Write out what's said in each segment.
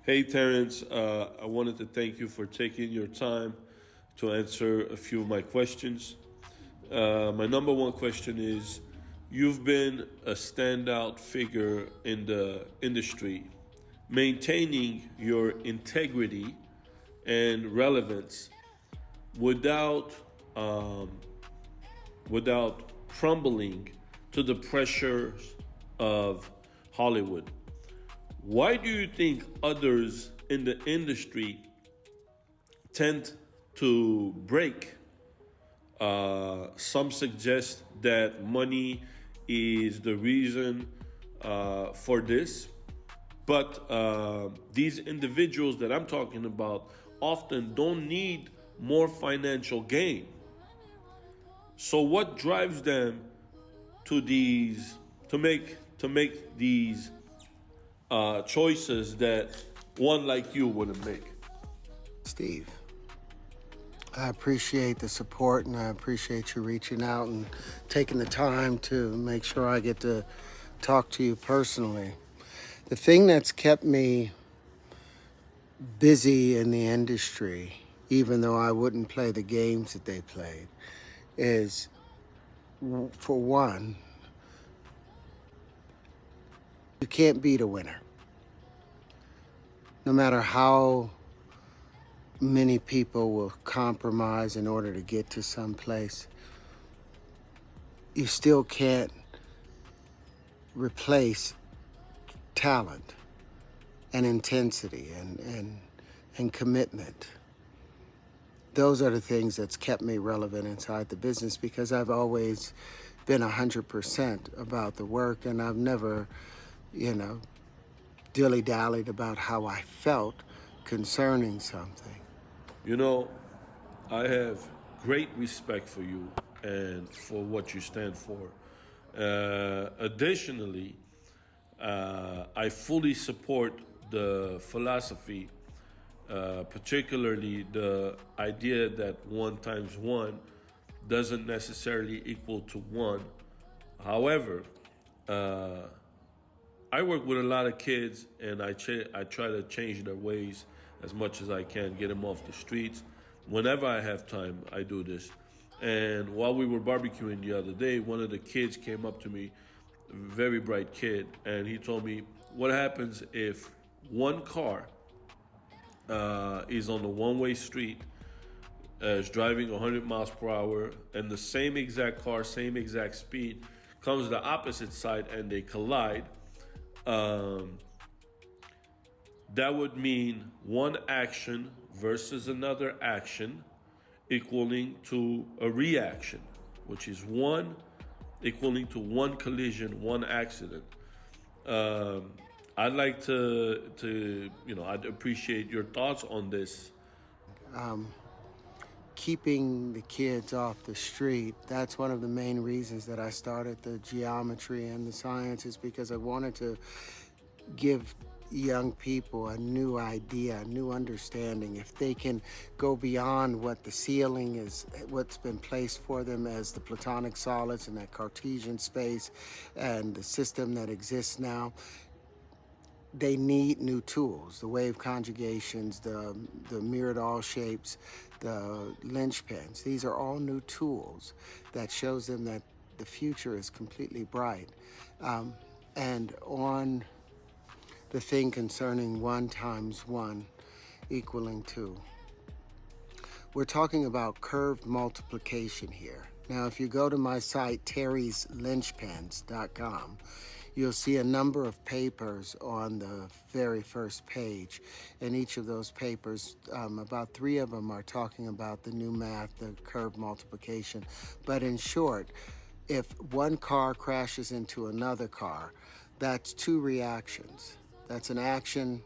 Hey, Terrence, I wanted to thank you for taking your time to answer a few of my questions. My number one question is: you've been a standout figure in the industry, maintaining your integrity and relevance without um, without crumbling to the pressures of Hollywood. Why do you think others in the industry tend to break? Some suggest that money is the reason for this, but these individuals that I'm talking about often don't need more financial gain. So, what drives them to these to make these choices that one like you wouldn't make? Steve, I appreciate the support and I appreciate you reaching out and taking the time to make sure I get to talk to you personally. The thing that's kept me busy in the industry, even though I wouldn't play the games that they played, is for one, you can't beat a winner. No matter how many people will compromise in order to get to some place, you still can't replace talent and intensity and commitment. Those are the things that's kept me relevant inside the business because I've always been 100% about the work and I've never, you know, dilly-dallied about how I felt concerning something. You know, I have great respect for you and for what you stand for. Additionally, I fully support the philosophy, particularly the idea that one times one doesn't necessarily equal to one. However, uh, I work with a lot of kids, and I try to change their ways as much as I can, get them off the streets. Whenever I have time, I do this. And while we were barbecuing the other day, one of the kids came up to me, a very bright kid, and he told me, "What happens if one car is on the one-way street, is driving 100 miles per hour, and the same exact car, same exact speed, comes the opposite side and they collide?" Um, that would mean one action versus another action equaling to a reaction, which is one equaling to one collision, one accident. Um, I'd like I'd appreciate your thoughts on this. Um, Keeping the kids off the street, that's one of the main reasons that I started the geometry and the sciences because I wanted to give young people a new idea, a new understanding. If they can go beyond what the ceiling is, what's been placed for them as the platonic solids in that Cartesian space and the system that exists now, they need new tools, the wave conjugations, the mirrored all shapes, the linchpins. These are all new tools that shows them that the future is completely bright. And on the thing concerning 1 times 1 equaling 2. We're talking about curved multiplication here. Now, if you go to my site, terryslinchpens.com, you'll see a number of papers on the very first page. And each of those papers, about 3 of them are talking about the new math, the curved multiplication. But in short, if one car crashes into another car, that's 2 reactions. That's an action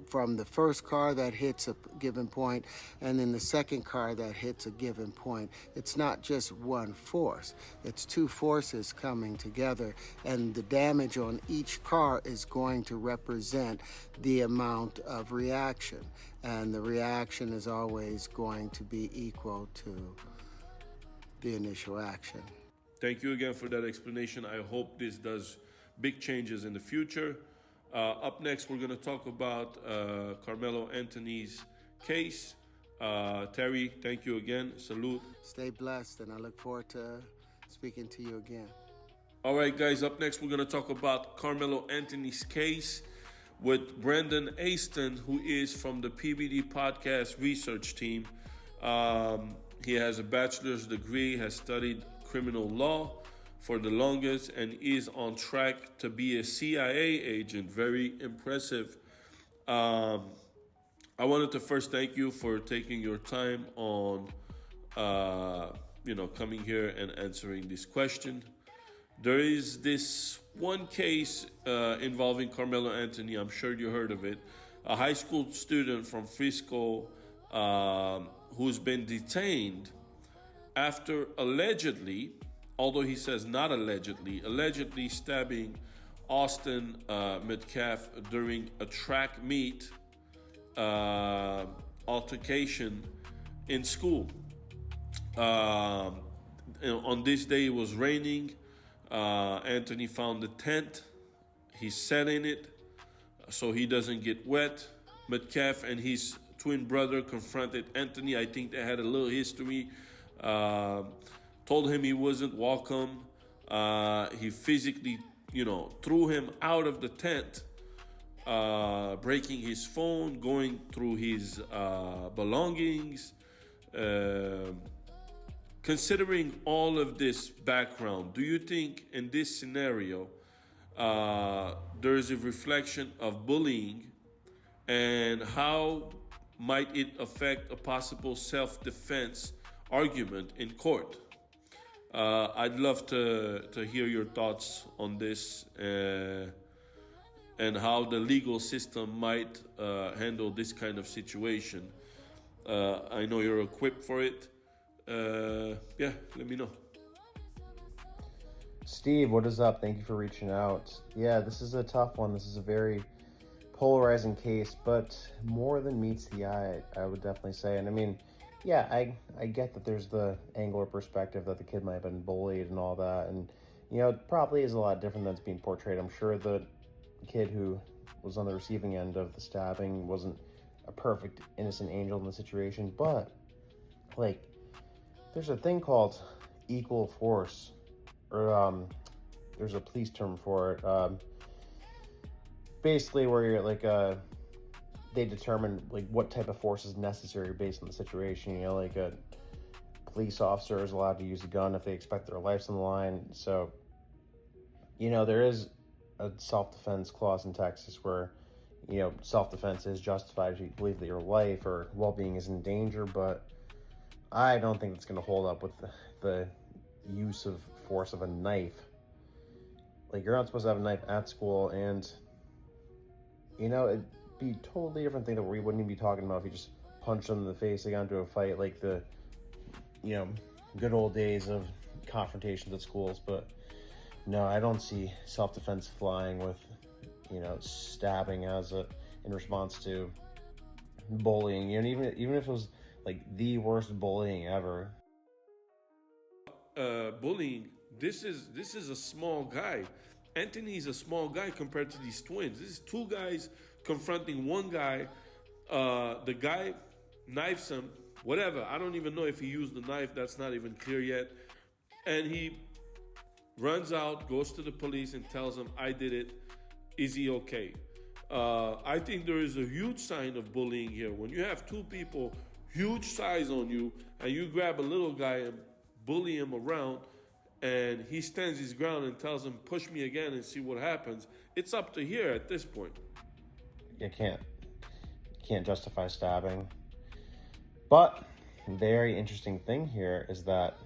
from the first car that hits a given point and then the second car that hits a given point. It's not just one force, it's 2 forces coming together, and the damage on each car is going to represent the amount of reaction, and the reaction is always going to be equal to the initial action. Thank you again for that explanation. I hope this does big changes in the future. Up next, we're going to talk about Carmelo Anthony's case. Terry, thank you again. Salute. Stay blessed, and I look forward to speaking to you again. All right, guys, up next, we're going to talk about Carmelo Anthony's case with Brendan Aston, who is from the PBD Podcast research team. He has a bachelor's degree, has studied criminal law for the longest, and is on track to be a CIA agent. Very impressive. I wanted to first thank you for taking your time on, coming here and answering this question. There is this one case involving Carmelo Anthony. I'm sure you heard of it. A high school student from Frisco who's been detained after allegedly, although he says not allegedly stabbing Austin Metcalf during a track meet altercation in school. On this day, it was raining. Anthony found the tent. He sat in it so he doesn't get wet. Metcalf and his twin brother confronted Anthony. I think they had a little history. Told him he wasn't welcome. He physically, threw him out of the tent, breaking his phone, going through his belongings. Considering all of this background, do you think in this scenario there is a reflection of bullying, and how might it affect a possible self-defense argument in court? I'd love to hear your thoughts on this and how the legal system might handle this kind of situation. I know you're equipped for it. Let me know. Steve, what is up? Thank you for reaching out. Yeah, this is a tough one. This is a very polarizing case, but more than meets the eye, I would definitely say. And I mean, yeah, I get that there's the angle or perspective that the kid might have been bullied and all that. And, it probably is a lot different than it's being portrayed. I'm sure the kid who was on the receiving end of the stabbing wasn't a perfect innocent angel in the situation, but, there's a thing called equal force, or there's a police term for it. Basically, where you're they determine what type of force is necessary based on the situation. A police officer is allowed to use a gun if they expect their lives on the line. So, there is a self-defense clause in Texas where, self-defense is justified if you believe that your life or well-being is in danger, but I don't think it's going to hold up with the use of force of a knife. You're not supposed to have a knife at school, and, it'd be a totally different thing that we wouldn't even be talking about if you just punched them in the face, they got into a fight, like the, good old days of confrontations at schools. But no, I don't see self-defense flying with, stabbing in response to bullying. Even if it was the worst bullying ever. Bullying. This is a small guy. Anthony's a small guy compared to these twins. This is two guys confronting one guy. The guy knifes him. Whatever. I don't even know if he used the knife. That's not even clear yet. And he runs out, goes to the police, and tells them, "I did it. Is he okay?" I think there is a huge sign of bullying here. When you have two people huge size on you, and you grab a little guy and bully him around, and he stands his ground and tells him, "Push me again and see what happens." It's up to here at this point. You can't justify stabbing. But very interesting thing here is that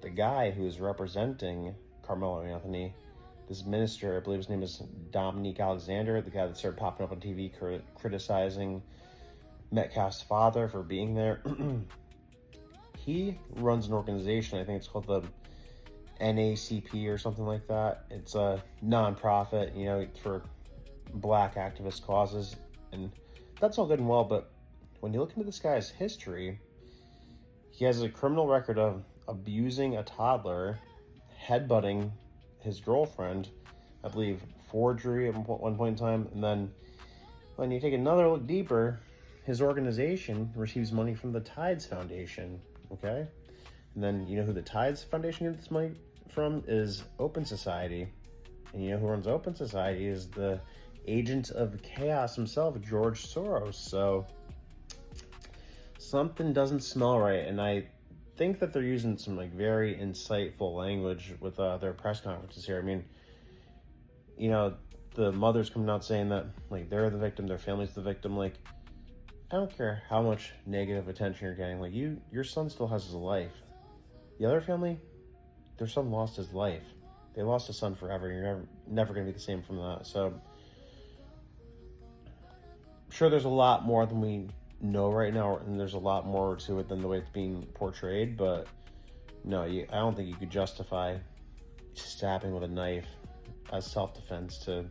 the guy who is representing Carmelo Anthony, this minister, I believe his name is Dominique Alexander, the guy that started popping up on TV criticizing Metcalf's father for being there. He runs an organization, I think it's called the NACP or something like that. It's a nonprofit, for black activist causes, and that's all good and well, but when you look into this guy's history, he has a criminal record of abusing a toddler, headbutting his girlfriend, I believe forgery at one point in time. And then when you take another look deeper, his organization receives money from the Tides Foundation, okay? And then you know who the Tides Foundation gets money from is Open Society. And you know who runs Open Society is the agent of chaos himself, George Soros. So something doesn't smell right, and I think that they're using some like very insightful language with their press conferences here. I mean, you know, the mother's coming out saying that like they're the victim, their family's the victim. Like, I don't care how much negative attention you're getting. Like, your son still has his life. The other family, their son lost his life. They lost a son forever. You're never going to be the same from that. So, I'm sure there's a lot more than we know right now, and there's a lot more to it than the way it's being portrayed. But no, I don't think you could justify stabbing with a knife as self-defense to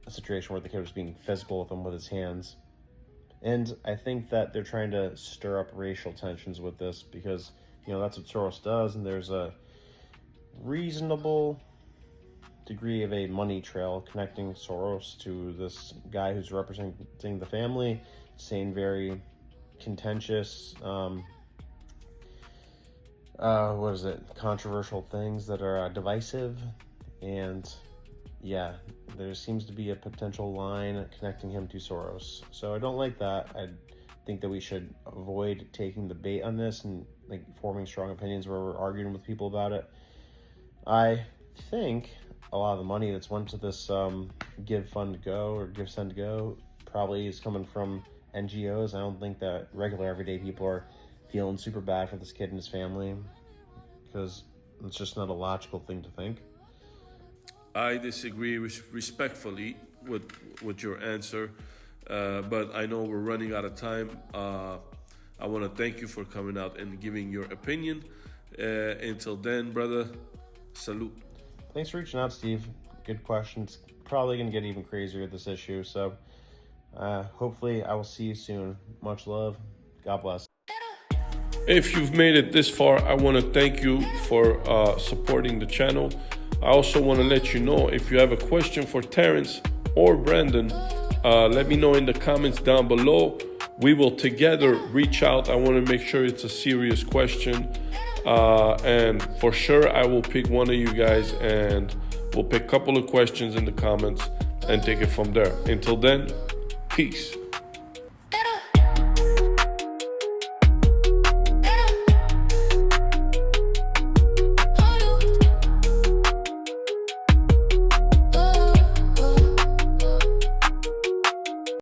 a situation where the kid was being physical with him with his hands. And I think that they're trying to stir up racial tensions with this because, you know, that's what Soros does, and there's a reasonable degree of a money trail connecting Soros to this guy who's representing the family, saying very contentious, controversial things that are divisive. And yeah, there seems to be a potential line connecting him to Soros. So I don't like that. I think that we should avoid taking the bait on this and like forming strong opinions where we're arguing with people about it. I think a lot of the money that's went to this Give Send Go probably is coming from NGOs. I don't think that regular everyday people are feeling super bad for this kid and his family, because it's just not a logical thing to think. I disagree respectfully with your answer, but I know we're running out of time. I want to thank you for coming out and giving your opinion. Until then, brother, salute. Thanks for reaching out, Steve. Good questions. Probably going to get even crazier with this issue. So hopefully I will see you soon. Much love. God bless. If you've made it this far, I want to thank you for supporting the channel. I also want to let you know, if you have a question for Terrence or Brandon, let me know in the comments down below. We will together reach out. I want to make sure it's a serious question. And for sure, I will pick one of you guys and we'll pick a couple of questions in the comments and take it from there. Until then, peace.